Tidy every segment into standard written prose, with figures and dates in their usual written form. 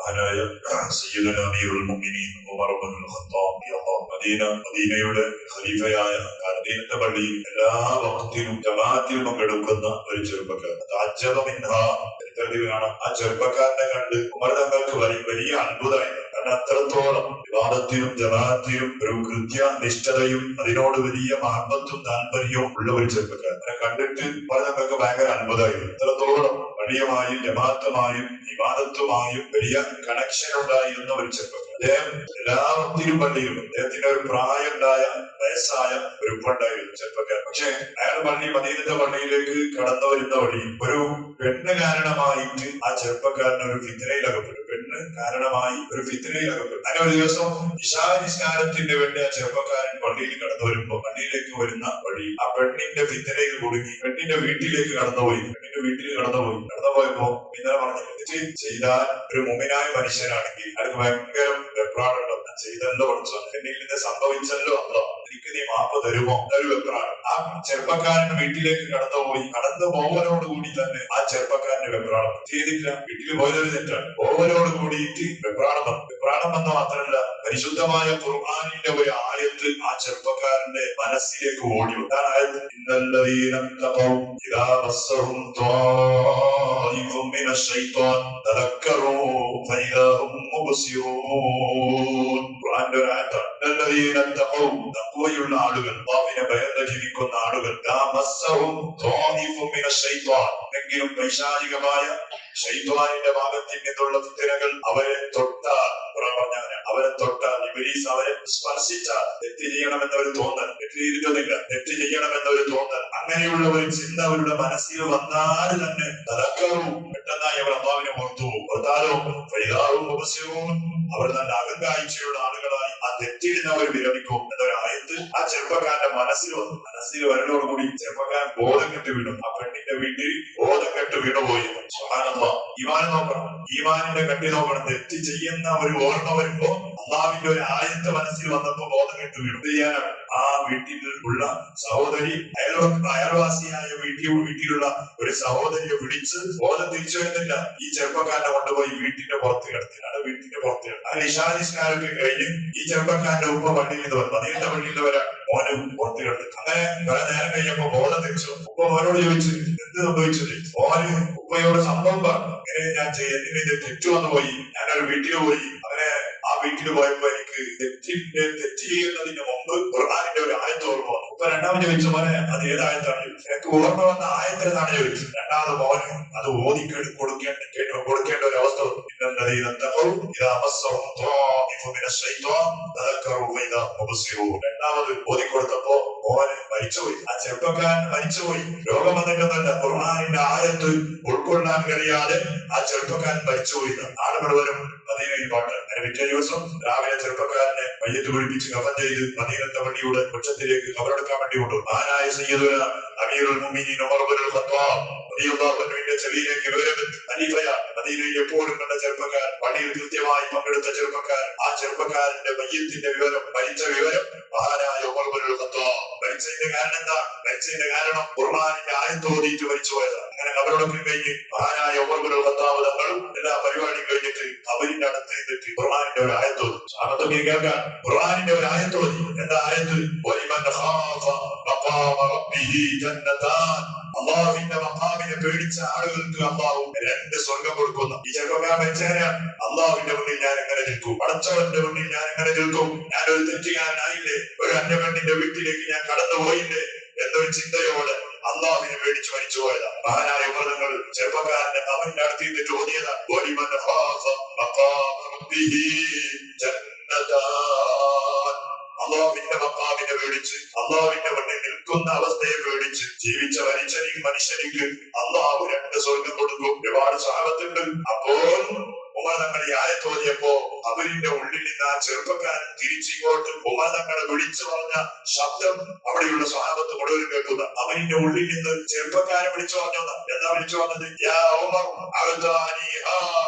മഹാനായ സയ്യിദുനാ അമീറുൽ മുഅ്മിനീൻ ഉമർ ഇബ്നുൽ ഖത്താബ് മദീനയുടെ ഖലീഫയായ മദീനത്തെ പള്ളിയിൽ എല്ലാ വഖത്തിലും ജമാഅത്തിൽ പങ്കെടുക്കുന്ന ഒരു ചെറുപ്പക്കാരൻ. കാണാം. ആ ചെറുപ്പക്കാരനെ കണ്ട് ഉമർ തങ്ങൾക്ക് വലിയ അത്ഭുതമായിരുന്നു. കാരണം അത്രത്തോളം വിവാദത്തിനും ജമാഅത്തിനും ഒരു കൃത്യനിഷ്ഠതയും അതിനോട് വലിയ മഹബത്തും താല്പര്യവും ഉള്ള ഒരു ചെറുപ്പക്കാരനെ കണ്ടിട്ട് ഉമർ തങ്ങൾക്ക് ഭയങ്കര അത്ഭുതമായിരുന്നു. അത്രത്തോളം പള്ളിയുമായും ജമാഅത്തുമായും വിവാദത്തുമായും വലിയ കണക്ഷൻ ഉണ്ടായിരുന്ന ഒരു ചെറുപ്പക്കാരൻ. അദ്ദേഹം എല്ലാ വക്തിലും പള്ളിയിലും അദ്ദേഹത്തിന്റെ ഒരു പ്രായമുണ്ടായ വയസ്സായ ഒരു ഉപ്പുണ്ടായിരുന്നു ചെറുപ്പക്കാരൻ. പക്ഷെ അയാൾ മദീനത്തെ പള്ളിയിലേക്ക് കടന്നു വരുന്ന വഴി ഒരു പെണ്ണ് കാരണമായിട്ട് ആ ചെറുപ്പക്കാരൻ ഒരു ഫിത്നയിലകപ്പെട്ടു. പെണ്ണ് കാരണമായി ഒരു ഫിത്നയിലകപ്പെട്ടു. അങ്ങനെ ഒരു ദിവസം ഇശാ നിസ്കാരത്തിന് വേണ്ടി ആ ചെറുപ്പക്കാരൻ പള്ളിയിൽ കടന്നു വരുമ്പോ പള്ളിയിലേക്ക് വരുന്ന വഴി ആ പെണ്ണിന്റെ ഫിത്നയിൽ കുടുങ്ങി പെണ്ണിന്റെ വീട്ടിലേക്ക് കടന്നുപോയി. കടന്നുപോയപ്പോ ഇന്നലെ പറഞ്ഞു, ചെയ്താൽ ഒരു മുഅ്മിനായ മനുഷ്യനാണെങ്കിൽ അയാൾക്ക് ഭയങ്കര വെപ്രാണുണ്ടോ, ചെയ്തല്ലോ പഠിച്ചോ, എന്നിൽ നിന്ന് സംഭവിച്ചല്ലോ അല്ലോ, എനിക്ക് നീ മാപ്പ് തരുമോ എന്നൊരു വെപ്രാണ്. ആ ചെറുപ്പക്കാരൻ വീട്ടിലേക്ക് കടന്നു പോവലോടുകൂടി തന്നെ ആ ചെറുപ്പക്കാരന്റെ വെപ്രാണം ചെയ്തില്ല. വീട്ടിൽ പോയതൊരു തെറ്റാണ്. പോവലോട് കൂടിയിട്ട് വെപ്രാണം വന്ന മാത്രമല്ല, പരിശുദ്ധമായ ഖുർആനിന്റെ ഒരു ആയത്ത് ആ ചെറുപ്പക്കാരന്റെ മനസ്സിലേക്ക് ഓടി. എന്താണ് ആയത്ത്? ഇന്നല്ലദീന തഖൗ ഇദാ മസ്സഹും ത്വായിഫും മിനശ്ശൈത്വാൻ തദക്കറൂ ഫഇദാ ഹും മുബ്സിറൂൻ. ഖുർആന്റെ ഒരു ആയത്താണ്. ഇന്നല്ലദീന തഖൗ, തഖ്വയുള്ള ആളുകൾ, അല്ലാഹുവിനെ ഭയന്ന് ജീവിക്കുന്ന ആളുകൾ, ഇദാ മസ്സഹും ത്വായിഫും മിനശ്ശൈത്വാൻ, എങ്കിലും പൈശാചികമായ ശൈത്വാനിന്റെ ഭാഗത്തിൽ നിന്നുള്ള ഫിത്നകൾ അവരെ തൊട്ടാൽ, ഇബ്ലീസ് അവരെ സ്പർശിച്ചാൽ, തെറ്റ് ചെയ്യണമെന്നൊരു തോന്നൽ, തെറ്റ് ചെയ്തിട്ടൊന്നില്ല, തെറ്റ് ചെയ്യണമെന്നൊരു തോന്നൽ, അങ്ങനെയുള്ള ഒരു ചിന്ത അവരുടെ മനസ്സിൽ വന്നാൽ തന്നെ പെട്ടെന്നായി അവർ അല്ലാഹുവിനെ ഓർത്താലോ അവർ നല്ല അകങ്കാഴ്ചയുള്ള ആളുകളായി ആ തെറ്റിടുന്ന അവർ വിരമിക്കും എന്നൊരു ആയത്ത് ആ ചെറുപ്പക്കാരന്റെ മനസ്സിൽ വന്നു. മനസ്സിൽ വരലോടുകൂടി ചെറുപ്പക്കാരൻ ബോധം കെട്ട് വീണു. ആ പെണ്ണിന്റെ വീട്ടിൽ ബോധം കെട്ട് വീണുപോയി. സുബ്ഹാനല്ലാഹ്. ഈമാൻ നോക്കണം, ഈമാനിന്റെ കെട്ടി നോക്കണം. തെറ്റ് ചെയ്യുന്ന ഒരു ഓർമ്മ വരുമ്പോ അല്ലാഹുവിന്റെ ഒരു ആയത്ത് മനസ്സിൽ വന്നപ്പോ ബോധം കെട്ട് വീണു. ചെയ്യാനാണ് ആ വീട്ടിലുള്ള സഹോദരി അയൽവാസിയായ വീട്ടിലുള്ള ഒരു സഹോദരിയെ വിളിച്ച് ബോധം തിരിച്ചു വരുന്നില്ല. ഈ ചെറുപ്പക്കാരനെ കൊണ്ടുപോയി വീട്ടിന്റെ പുറത്ത് കിടത്തിലാണ്. വീട്ടിന്റെ പുറത്ത് അങ്ങനെ ഇശാനിസ്കാരമൊക്കെ കഴിഞ്ഞ് ഈ ചെറുപ്പക്കാരന്റെ ഉപ്പ പള്ളിയിൽ നിന്ന് വന്നു. അതിന്റെ പള്ളിയിൽ നിന്ന് വരാൻ മോനും പുറത്ത് കിടത്തി. അങ്ങനെ കുറെ നേരം കഴിഞ്ഞപ്പോ ബോധം തിരിച്ചു. ഉപ്പ മോനോട് ചോദിച്ചു, എന്ത് സംഭവിച്ചത്? മോന് ഉപ്പയോട് സംഭവം പറഞ്ഞു, ഇങ്ങനെ ഞാൻ എന്തിന് ഇത് തെറ്റു വന്നു പോയി, ഞാനൊരു വീട്ടിൽ പോയി. അങ്ങനെ ആ വീട്ടിൽ പോയപ്പോ എനിക്ക് തെറ്റ് ചെയ്യുന്നതിന് മുമ്പ് ഖുർആനിന്റെ ഒരു ആയത്ത് ഓർമ്മ വന്നു. ഉപ്പ രണ്ടാമത് ചോദിച്ചു, മോനെ അത് ഏതായത്താണ് ചോദിച്ചു. എനിക്ക് ഓർമ്മ വന്ന ആയത്തിനാണ് ചോദിച്ചു. രണ്ടാമത് മോന് അത് കൊടുക്കേണ്ട ഒരു അവസ്ഥ വന്നു. രണ്ടാമത് ഓതിക്കൊടുത്തപ്പോ മോന് മരിച്ചുപോയി. ആ ചെറുപ്പക്കാരൻ മരിച്ചുപോയി. രോഗം വന്നിട്ടൊന്നല്ല, ഖുർആനിന്റെ ആയത്ത് ഉൾക്കൊള്ളാൻ കഴിയാതെ ആ ചെറുപ്പക്കാരൻ മരിച്ചുപോയി. നാട് മുഴുവനും മദീനയിൽ പാട്ട്. പിറ്റേ ദിവസം രാവിലെ ചെറുപ്പക്കാരനെ മയ്യത്ത് പിടിപ്പിച്ച് കഫൻ ചെയ്ത് മദീനത്തെ പള്ളിയുടെ വൃക്ഷത്തിലേക്ക് കബറെടുക്കാൻ വേണ്ടി കൊണ്ടു. മഹാനായ സയ്യിദുനാ അമീറുൽ മുഅ്മിനീൻ ഉമർ ഇബ്നുൽ ഖത്താബ് റളിയല്ലാഹു അൻഹുവിന്റെ ചെവിയിലേക്ക് വിവരമെത്തി. ഖലീഫയാണ്. മദീനയിൽ എപ്പോഴും കണ്ട ചെറുപ്പക്കാരൻ, പള്ളിയിൽ കൃത്യമായി പങ്കെടുത്ത ചെറുപ്പക്കാരൻ. ആ ചെറുപ്പക്കാരന്റെ മയ്യത്തിന്റെ മരിച്ച വിവരം മഹാനായ ഉമർ ഇബ്നുൽ ഖത്താബ്. മരിച്ചതിന്റെ കാരണം എന്താ? മരിച്ചതിന്റെ കാരണം ഖുർആനിന്റെ ആയത്ത് ഓതിയിട്ട് മരിച്ചു പോയതാണ്. അങ്ങനെ കബറടക്കം കഴിഞ്ഞ് മഹാനായ ഉമർ ഇബ്നുൽ ഖത്താബ് തങ്ങൾ എല്ലാ പരിപാടിയും കഴിഞ്ഞിട്ട് അവരിന്റെ അടുത്ത് നിന്നിട്ട് ഖുർആനിന്റെ ഒരു ആയത്ത് ഓതി. സാഹത്തൊക്കെ കേൾക്കാൻ ഖുർആനിന്റെ ഒരു ആയത്ത് ഓതി. എന്താ ആയത്ത്? വലിമൻ ഖാഫ മഖാമ റബ്ബിഹി ജന്നതാൻ. അല്ലാഹുവിന്റെ മഖാമിനെ പേടിച്ച ആളുകൾക്ക് അല്ലാഹു 2 സ്വർഗം കൊടുക്കുന്നു. ഈ ചെറുപ്പക്കാരൻ മരിച്ചവനാണ്. അല്ലാഹുവിന്റെ മുന്നിൽ ഞാൻ എങ്ങനെ നിൽക്കും? പടച്ചവന്റെ മുന്നിൽ ഞാൻ എങ്ങനെ നിൽക്കും? ഞാനൊരു തെറ്റുകാരനായില്ലേ? ഒരു അന്യപെണ്ണിന്റെ വീട്ടിലേക്ക് ഞാൻ കടന്നുപോയില്ലേ എന്നൊരു ചിന്തയോടെ അല്ലാഹുവിനെ പേടിച്ച് മരിച്ചു പോയതാണ്. മഹാനായ ഉമർ ചെറുപ്പക്കാരന്റെ അവന്റെ അടുത്ത് നിന്നിട്ട് ഓതിയതാ, വലിമൻ ഖാഫ മഖാമ റബ്ബിഹി ജന്നതാൻ. അല്ലാഹുവിന്റെ മഖാമിനെ പേടിച്ച്, അല്ലാഹുവിന്റെ മുന്നിൽ നിൽക്കുന്ന അവസ്ഥയെ പേടിച്ച് ജീവിച്ച മനുഷ്യനിക്ക് അല്ലാഹു 2 സ്വർഗം കൊടുക്കും. ഒരുപാട് സ്വഹാബത്തുണ്ട്. അപ്പോൾ ഉമർ തങ്ങൾ ഈ ആയത്ത് ഓതിയപ്പോ അവരിന്റെ ഉള്ളിൽ നിന്ന് ആ ചെറുപ്പക്കാരൻ തിരിച്ചിങ്ങോട്ട് ഉമർ തങ്ങളെ വിളിച്ചു പറഞ്ഞ ശബ്ദം അവിടെയുള്ള സ്വഹാബത്ത് മുഴുവൻ കേൾക്കുന്ന. അവരിന്റെ ഉള്ളിൽ നിന്ന് ചെറുപ്പക്കാരൻ വിളിച്ചു പറഞ്ഞത് എന്താ വിളിച്ചു പറഞ്ഞത്? യാ ഉമർ അഅ്താനിഹാ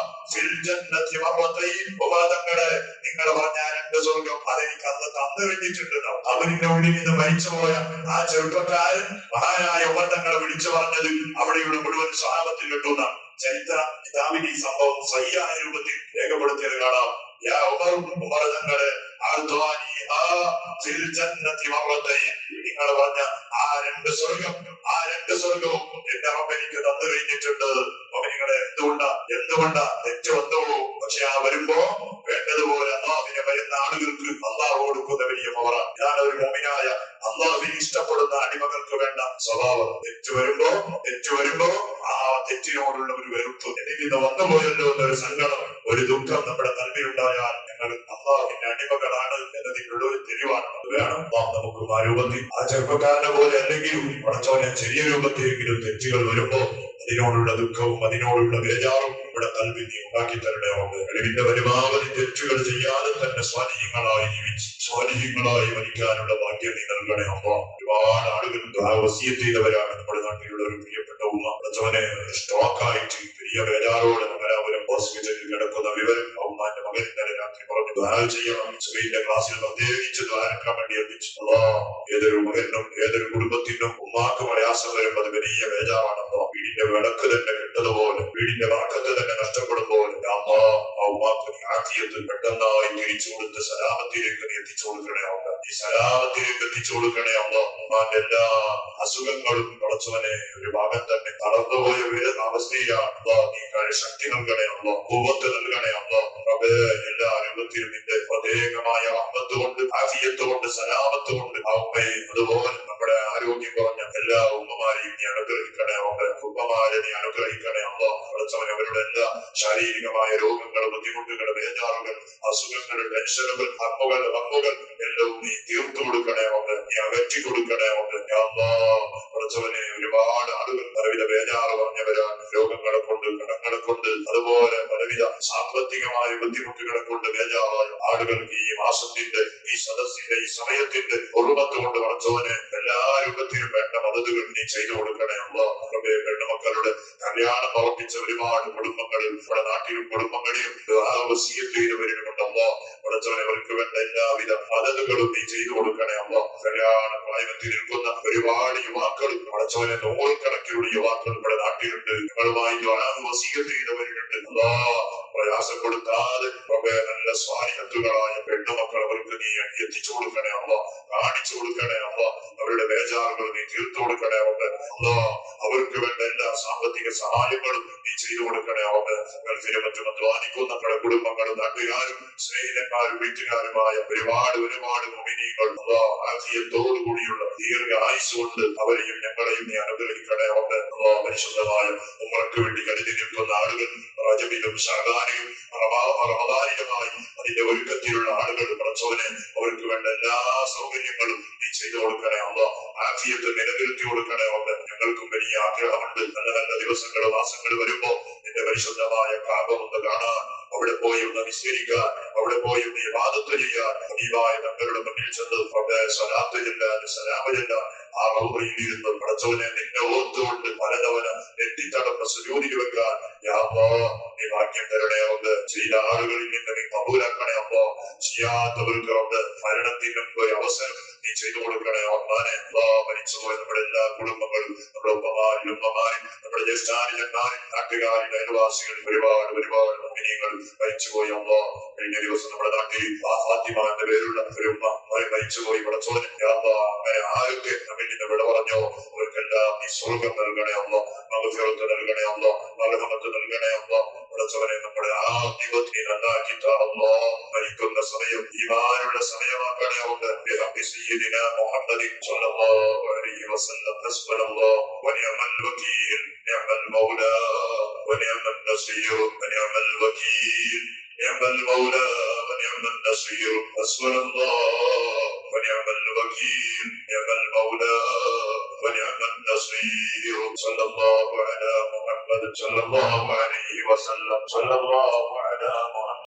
ഫിൽ ജന്നതി മറതൈൻ. ഉമർ തങ്ങളെ, നിങ്ങൾ പറഞ്ഞ 2 സ്വർഗം അതെനിക്ക് അന്ന് തന്നു കഴിഞ്ഞിട്ടുണ്ടെന്നോ. അവരിന്റെ ഉള്ളിൽ നിന്ന് മരിച്ചുപോയ ആ ചെറുപ്പക്കാരൻ മഹാനായ ഉമർ തങ്ങളെ വിളിച്ചു പറഞ്ഞത് അവിടെയുള്ള മുഴുവൻ സ്വഹാബത്തിൽ കേട്ടുന്ന. ചരിത്ര കിതാബിൽ ഈ സംഭവം സഹിയായ രൂപത്തിൽ രേഖപ്പെടുത്തിയത് കാണാം. ഉമർ തങ്ങള് നിങ്ങൾ പറഞ്ഞ ആ രണ്ട് സ്വർഗവും എന്റെ റബ്ബ് എനിക്ക് തന്നു കഴിഞ്ഞിട്ടുണ്ട്. നിങ്ങളെ എന്തുകൊണ്ടാ തെറ്റ് വന്നോ? പക്ഷെ ആ വരുമ്പോ വേണ്ടതുപോലെ അള്ളാഹുവിനെ വരുന്ന ആളുകൾക്ക് അള്ളാഹു കൊടുക്കുന്ന വലിയ പവറ. ഇതാണ് ഒരു മുഅ്മിനായ അള്ളാഹുവിനെ ഇഷ്ടപ്പെടുന്ന അടിമകൾക്ക് വേണ്ട സ്വഭാവം. തെറ്റ് വരുമ്പോ ആ തെറ്റിനോടുള്ള ഒരു വെറുപ്പ്, എനിക്ക് ഇത് വന്നുപോയല്ലോ എന്നൊരു സങ്കടം, ഒരു ദുഃഖം നമ്മുടെ കൽവിലുണ്ടായാൽ ഞങ്ങൾ അള്ളാഹുവിന്റെ അടിമകളാണ് എന്നതിനുള്ള ഒരു തെളിവാണ്. അത് വേണം നമുക്ക് ആ രൂപത്തിൽ ആ ചെറുപ്പക്കാരനെ പോലെ അല്ലെങ്കിലും പടച്ചവനെ ചെറിയ രൂപത്തിലെങ്കിലും തെറ്റുകൾ വരുമ്പോ അതിനോടുള്ള ദുഃഖവും അതിനോടുള്ള ബേജാറും ഇവിടെ കൽവിൽ നീ ഉണ്ടാക്കി തരണേ. കഴിവിന്റെ പരമാവധി തെറ്റുകൾ ചെയ്യാതെ തന്നെ സ്വാധീനങ്ങളായി ജീവിച്ച് സ്വാധീനങ്ങളായി മരിക്കാനുള്ള ഭാഗ്യം നീ നൽകണേ. ഒരുപാട് ആളുകൾ വസിയത്ത് ചെയ്തവരാണ് നമ്മുടെ നാട്ടിലുള്ള ഒരു പ്രിയപ്പെട്ട ഉമ്മ. പടച്ചവനെ സ്റ്റോക്കായിട്ട് വലിയ ബേജാറോടെ മകരാപുരം ഹോസ്പിറ്റലിൽ കിടക്കുന്ന വിവരം ഉമ്മാന്റെ മകൻ ഇന്നലെ രാത്രി പറഞ്ഞു ദ്വാര ചെയ്യണം. സുബൈന്റെ ക്ലാസ്സിൽ പ്രത്യേകിച്ച് ദ്വാരക്കാൻ വേണ്ടി ഏൽപ്പിച്ചു. ഏതൊരു മകനും ഏതൊരു കുടുംബത്തിനും ഉമ്മാക്ക് പ്രയാസം വരുമ്പോൾ അത് വലിയ ബേജാറാണെന്നോ. വീടിന്റെ വിളക്ക് തന്നെ കിട്ടതുപോലെ, വീടിന്റെ വാക്കത്ത് തന്നെ നഷ്ടപ്പെടുമ്പോൾ ആദ്യത്തിൽ പെട്ടെന്നായി തിരിച്ചു കൊടുത്ത് സലാമത്തിലേക്ക് നീ എത്തിച്ചു കൊടുക്കണേ. ഈ സലാമത്തിലേക്ക് എത്തിച്ചു കൊടുക്കണേ. ഉമ്മാന്റെ എല്ലാ അസുഖങ്ങളും പടച്ചവനെ ഒരു ഭാഗം തന്നെ തളർന്നുപോയ വരുന്ന അവസ്ഥയാണ്. നീ ശക്തി നൽകണേ. കൂവത്ത് നൽകണേ. എല്ലാ രൂപത്തിലും നിന്റെ പ്രത്യേകമായ റഹ്മത്ത് കൊണ്ട് ആഫിയത്ത് കൊണ്ട് സലാമത്ത് കൊണ്ട് ആ ഉമ്മയെ അതുപോലെ നമ്മുടെ ആരോഗ്യം കുറഞ്ഞ എല്ലാ ഉമ്മമാരെയും നീ അനുഗ്രഹിക്കണേ. ഉമ്മമാരെ നീ അനുഗ്രഹിക്കണേ. പടച്ചവനെ അവരുടെ എല്ലാ ശാരീരികമായ രോഗങ്ങൾ, ബുദ്ധിമുട്ടുകൾ, ബേജാറുകൾ, അസുഖങ്ങൾ, ടെൻഷനുകൾ, ഹമ്മുകൾ എല്ലാം നീ തീർത്തു കൊടുക്കണേ. നീ അകറ്റി കൊടുക്കണേ. പടച്ചവനെ ഒരുപാട് ആളുകൾ പലവിധ ബേജാറ് പറഞ്ഞവരാണ്. രോഗങ്ങളെ കൊണ്ട്, കടങ്ങളെ കൊണ്ട്, അതുപോലെ പലവിധ സാമ്പത്തികമായ ബുദ്ധിമുട്ടുകളെ കൊണ്ട് ബേജാറായ ആളുകൾക്ക് ഈ മാസത്തിന്റെ, ഈ സദസ്സിന്റെ, ഈ സമയത്തിന്റെ ഉറുമത്ത് കൊണ്ട് പടച്ചവനെ എല്ലാ രൂപത്തിലും വേണ്ട മദതുകൾ നീ ചെയ്തു കൊടുക്കണേ. പെണ്ണുമക്കളുടെ കല്യാണം ഉറപ്പിച്ച ഒരുപാട് കുടുംബങ്ങൾ നമ്മുടെ നാട്ടിലും കുടുംബങ്ങളിലും വസിയത്ത് ചെയ്തവരുമുണ്ട്. പടച്ചവനെ അവർക്ക് വേണ്ട എല്ലാവിധ മദതുകളും നീ ചെയ്തു കൊടുക്കണേ. കല്യാണ പ്രായത്തിൽ നിൽക്കുന്ന ഒരുപാട് യുവാക്കൾ പടച്ചവനെ നൂറുകണക്കിലുള്ള യുവാക്കൾ നമ്മുടെ നാട്ടിലുണ്ട്. നിങ്ങളുമായി വസിയത്ത് ചെയ്തവരുണ്ട്. പ്രയാസപ്പെടുത്താതെ നല്ല സ്വാധീനത്തുകളായ പെണ്ണുമക്കൾ അവർക്ക് നീ എത്തിച്ചു കൊടുക്കണേ. കാണിച്ചു കൊടുക്കണേ. അവരുടെ ബേജാറുകൾ നീ തീർത്തു കൊടുക്കണേ. അവർക്ക് വേണ്ട എല്ലാ സാമ്പത്തിക സഹായങ്ങളും നീ ചെയ്തു കൊടുക്കണേ. ഗൾഫിലും മറ്റും അധ്വാനിക്കുന്ന നമ്മുടെ കുടുംബങ്ങളും നാട്ടുകാരും സ്നേഹിതന്മാരും വീട്ടുകാരുമായ ഒരുപാട് മുഅ്മിനീങ്ങൾ ആഫിയത്തോടുകൂടിയുള്ള ദീർഘ ആയുസ് കൊണ്ട് അവരെയും ഞങ്ങളെയും നീ അനുഗ്രഹിക്കണേ. പരിശുദ്ധമായ ഉംറയ്ക്ക് വേണ്ടി കരുതി നിൽക്കുന്ന ആളുകൾ റജബിലും ശഅബാനിലും റമദാനിലുമായി അതിന്റെ ഒരുക്കത്തിലുള്ള ആളുകൾ പടച്ചവനെ അവർക്ക് വേണ്ട എല്ലാ സൗകര്യങ്ങളും നീ ചെയ്തു കൊടുക്കണേ. ആഫിയത്ത് നിലനിർത്തി കൊടുക്കണേ. ഞങ്ങൾക്കും വലിയ ആഗ്രഹമുണ്ട്. നല്ല നല്ല ദിവസങ്ങൾ, മാസങ്ങൾ വരുമ്പോ നിന്റെ പരിശുദ്ധമായ കാബം ഒന്ന് കാണാൻ, അവിടെ പോയി ഒന്ന് വിസ്മരിക്കാൻ, അവിടെ പോയി ഒന്ന് ഇബാദത്ത് ചെയ്യാൻ, ഹബീബായ തങ്ങളുടെ മുന്നിൽ ചെന്ന് സ്വലാത്ത് ചെല്ലാൻ, സലാമ് ചെല്ലാൻ, ആ റൗളയിൽ ഇരുന്ന് പടച്ചവനെ നിന്നെ ഓർത്തുകൊണ്ട് പലതവണ നെറ്റിത്തടന്ന സുജൂദിൽ വെക്കാൻ നീ ഭാഗ്യം തരണേ. ചെയ്ത ആളുകളിൽ നിന്ന് നീ കബൂലാക്കണേ. ചെയ്യാത്തവർക്ക് മരണത്തിന് മുമ്പ് അവസരം നീ ചെയ്തു കൊടുക്കണേ. മരിച്ചുപോയ നമ്മുടെ എല്ലാ കുടുംബങ്ങളും, നമ്മുടെ ഉമ്മമാരും നമ്മുടെ ജ്യേഷ്ഠാനുജന്മാരും നാട്ടുകാരും അയൽവാസികളും ഒരുപാട് മുഅ്മിനീങ്ങൾ മരിച്ചുപോയി. കഴിഞ്ഞ ദിവസം നമ്മുടെ നാട്ടിൽ ഫാത്തിമ എന്ന പേരുള്ള ഒരു ഉമ്മ മരിച്ചുപോയി. പടച്ചോനെ അങ്ങനെ ആരൊക്കെ നമ്മിൽ നിന്ന് വിട പറഞ്ഞോ അവർക്കെല്ലാം നീ സ്വർഗം നൽകണേ. മഗ്ഫിറത്ത് നൽകണേ. മർഹമത്ത് നൽകണേ. പടച്ചവനെ നമ്മുടെ ആദ്യത്തെ നന്നാക്കി മരിക്കുന്ന സമയം ഈമാനുള്ള സമയമാക്കണേ. സയ്യിദിനാ മുഹമ്മദ് സ്വല്ലല്ലാഹു അലൈഹി വസല്ലം ഹസ്ബുനല്ലാഹു വനിഅമൽ വകീൽ നിഅമൽ മൗലാ വനിഅമൻ നസീർ വനിഅമൽ വകീൽ നിഅമൽ മൗലാ വനിഅമൻ നസീർ ഹസ്ബുനല്ലാഹു വനിഅമൽ വകീൽ നിഅമൽ മൗലാ വനിഅമൻ നസീർ സല്ലല്ലാഹു അലാ മുഹമ്മദ് സ്വല്ലല്ലാഹു അലൈഹി വസല്ലം സല്ലല്ലാഹു അലാ